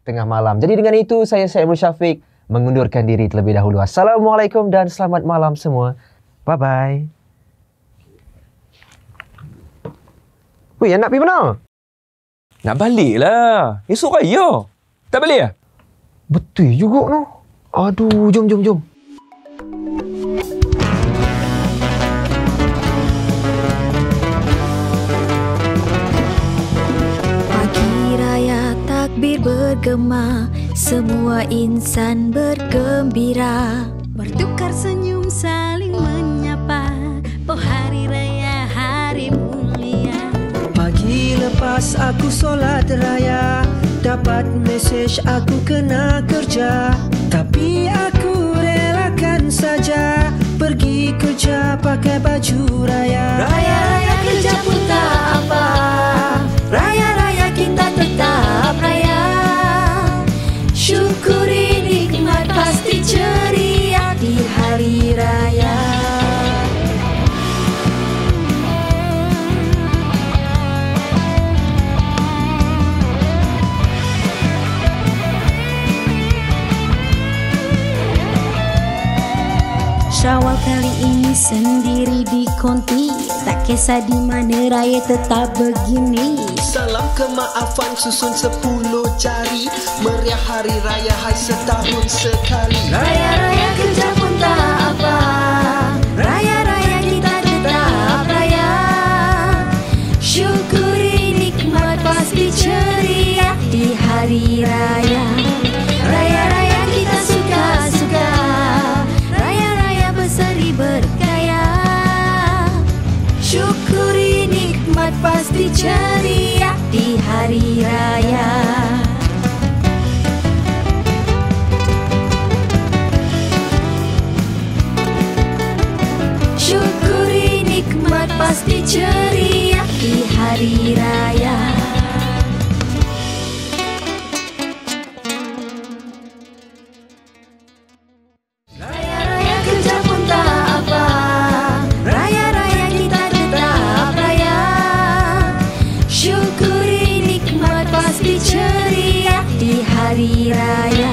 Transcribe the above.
tengah malam. Jadi dengan itu, saya Syed Syafiq mengundurkan diri terlebih dahulu. Assalamualaikum dan selamat malam semua. Bye-bye. Weh, nak pergi mana? Nak balik lah. Esok raya. Tak balik lah? Betul juga no. Aduh, jom. Pagi raya takbir bergema, semua insan bergembira, bertukar senyum saling menyapa. Oh hari raya, hari mulia. Pagi lepas aku solat raya, dapat mesej aku kena kerja, tapi aku relakan saja pergi kerja pakai baju raya. Raya-raya kerja pun tak apa, raya-raya kita tetap raya. Syukuri nikmat pasti ceria di hari raya. Syawal kali ini sendiri di konti, tak kisah di mana raya tetap begini. Salam kemaafan susun 10 jari, meriah hari raya hai setahun sekali. Raya-raya kerja pun tak apa, raya-raya kita tetap raya. Syukuri nikmat pasti ceria di hari raya. Raya-raya kita suka-suka, raya-raya berseri bergaya. Syukuri nikmat pasti ceria di hari raya. Syukuri nikmat pasti ceria di hari raya. Raya-raya kerja pun tak apa, raya-raya kita tetap raya. Syukuri nikmat pasti ceria di hari raya.